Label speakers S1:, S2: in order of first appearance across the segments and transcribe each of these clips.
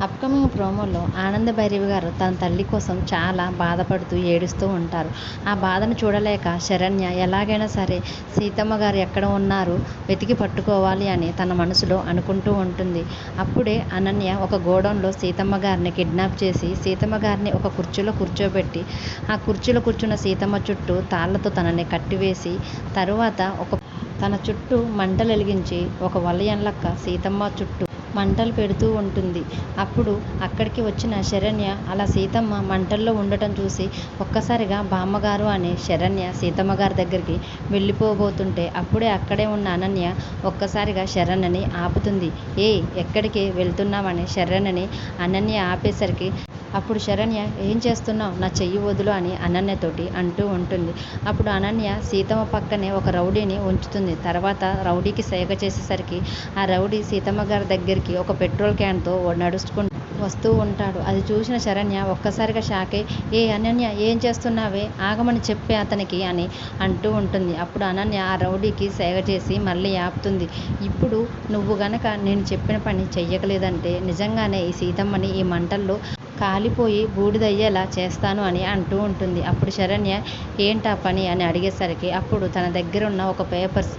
S1: Upcoming ప్రోమోలో ఆనంద భైరవి గారు తన తల్లి కోసం చాలా బాధపడుతూ ఏడుస్తూ ఉంటారు. ఆ బాధను చూడలేక శరణ్య ఎలాగైనా సరే సీతమ్మ గారు ఎక్కడ ఉన్నారు వెతికి పట్టుకోవాలి అని తన మనసులో అనుకుంటూ ఉంటుంది. అప్పుడే అనన్య ఒక గోడౌన్లో సీతమ్మ గారిని కిడ్నాప్ చేసి సీతమ్మ గారిని ఒక కుర్చీలో కూర్చోబెట్టి ఆ కుర్చీలో కూర్చున్న సీతమ్మ చుట్టూ తాళ్లతో తనని కట్టివేసి తరువాత తన చుట్టూ మంటలు వెలిగించి ఒక వలయంలక్క సీతమ్మ చుట్టూ మంటలు పెడుతూ ఉంటుంది. అప్పుడు అక్కడికి వచ్చిన శరణ్య అలా సీతమ్మ మంటల్లో ఉండటం చూసి ఒక్కసారిగా బామ్మగారు అని శరణ్య సీతమ్మ గారి దగ్గరికి వెళ్ళిపోబోతుంటే అప్పుడే అక్కడే ఉన్న అనన్య ఒక్కసారిగా శరణ్యని ఆపుతుంది. ఎక్కడికి వెళ్తున్నామని శరణ్యని అనన్య ఆపేసరికి అప్పుడు శరణ్య ఏం చేస్తున్నావు, నా చెయ్యి వదులు అని అనన్యతోటి అంటూ ఉంటుంది. అప్పుడు అనన్య సీతమ్మ పక్కనే ఒక రౌడీని ఉంచుతుంది. తర్వాత రౌడీకి సైగ చేసేసరికి ఆ రౌడీ సీతమ్మ గారి దగ్గరికి ఒక పెట్రోల్ క్యాన్తో నడుచుకుంటూ వస్తూ ఉంటాడు. అది చూసిన శరణ్య ఒక్కసారిగా షాక్ అయి అనన్య ఏం చేస్తున్నావే, ఆగమని చెప్పే అతనికి అని అంటూ ఉంటుంది. అప్పుడు అనన్య ఆ రౌడీకి సైగ చేసి మళ్ళీ ఆపుతుంది. ఇప్పుడు నువ్వు గనక నేను చెప్పిన పని చెయ్యకలేదంటే నిజంగానే ఈ సీతమ్మని ఈ మంటల్లో కాలిపోయి బూడిదయ్యేలా చేస్తాను అని అంటూ ఉంటుంది. అప్పుడు శరణ్య ఏంటా పని అని అడిగేసరికి అప్పుడు తన దగ్గర ఉన్న ఒక పేపర్స్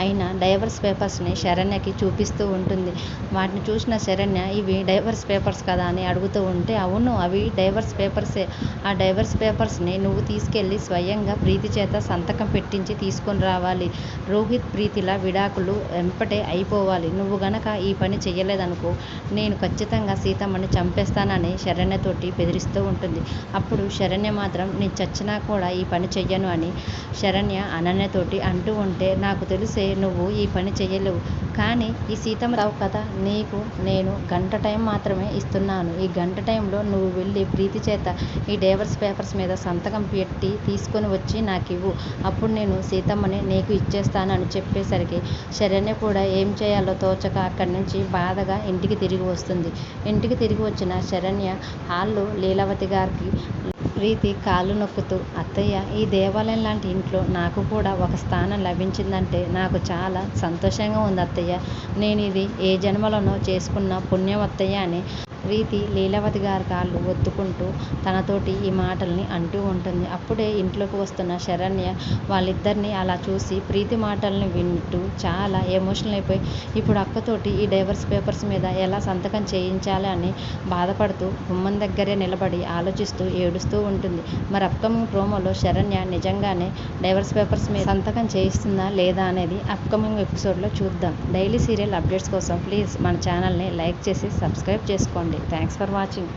S1: అయిన డైవర్స్ పేపర్స్ని శరణ్యకి చూపిస్తూ ఉంటుంది. వాటిని చూసిన శరణ్య ఇవి డైవర్స్ పేపర్స్ కదా అని అడుగుతూ ఉంటే అవును అవి డైవర్స్ పేపర్సే, ఆ డైవర్స్ పేపర్స్ని నువ్వు తీసుకెళ్ళి స్వయంగా ప్రీతి చేత సంతకం పెట్టించి తీసుకొని రావాలి. రోహిత్ ప్రీతిల విడాకులు వెంపటే అయిపోవాలి. నువ్వు గనక ఈ పని చెయ్యలేదనుకో నేను ఖచ్చితంగా సీతమ్మని చంపేస్తానని శరణ్యతోటి బెదిరిస్తూ ఉంటుంది. అప్పుడు శరణ్య మాత్రం నేను చచ్చినా కూడా ఈ పని చెయ్యను అని శరణ్య అనన్యతోటి అంటూ ఉంటే నాకు తెలిసే నువ్వు ఈ పని చెయ్యలేవు, కానీ ఈ సీతమ్మ రావు కదా నీకు నేను గంట టైం మాత్రమే ఇస్తున్నాను. ఈ గంట టైంలో నువ్వు వెళ్ళి ప్రీతి చేత ఈ డైవర్స్ పేపర్స్ మీద సంతకం పెట్టి తీసుకొని వచ్చి నాకు ఇవ్వు, అప్పుడు నేను సీతమ్మని నీకు ఇచ్చేస్తాను అని చెప్పేసరికి శరణ్య కూడా ఏం చేయాలో తోచక అక్కడి నుంచి బాధగా ఇంటికి తిరిగి వస్తుంది. ఇంటికి తిరిగి వచ్చిన శరణ్య హాల్లో లీలావతి గారికి ప్రీతి కాళ్ళు నొక్కుతూ అత్తయ్య ఈ దేవాలయం లాంటి ఇంట్లో నాకు కూడా ఒక స్థానం లభించిందంటే నాకు చాలా సంతోషంగా ఉంది అత్తయ్య, నేను ఇది ఏ జన్మలోనో చేసుకున్న పుణ్యం అత్తయ్య అని ప్రీతి లీలావతి గారి కాళ్ళు ఒత్తుకుంటూ తనతోటి ఈ మాటల్ని అంటూ ఉంటుంది. అప్పుడే ఇంట్లోకి వస్తున్న శరణ్య వాళ్ళిద్దరిని అలా చూసి ప్రీతి మాటల్ని వింటూ చాలా ఎమోషనల్ అయిపోయి ఇప్పుడు అక్కతోటి ఈ డైవర్స్ పేపర్స్ మీద ఎలా సంతకం చేయించాలి అని బాధపడుతూ గుమ్మం దగ్గరే నిలబడి ఆలోచిస్తూ ఏడుస్తూ ఉంటుంది. మరి అప్కమింగ్ ప్రోమోలో శరణ్య నిజంగానే డైవర్స్ పేపర్స్ మీద సంతకం చేయిస్తుందా లేదా అనేది అప్కమింగ్ ఎపిసోడ్లో చూద్దాం. డైలీ సీరియల్ అప్డేట్స్ కోసం ప్లీజ్ మన ఛానల్ని లైక్ చేసి సబ్స్క్రైబ్ చేసుకోండి. Thanks for watching.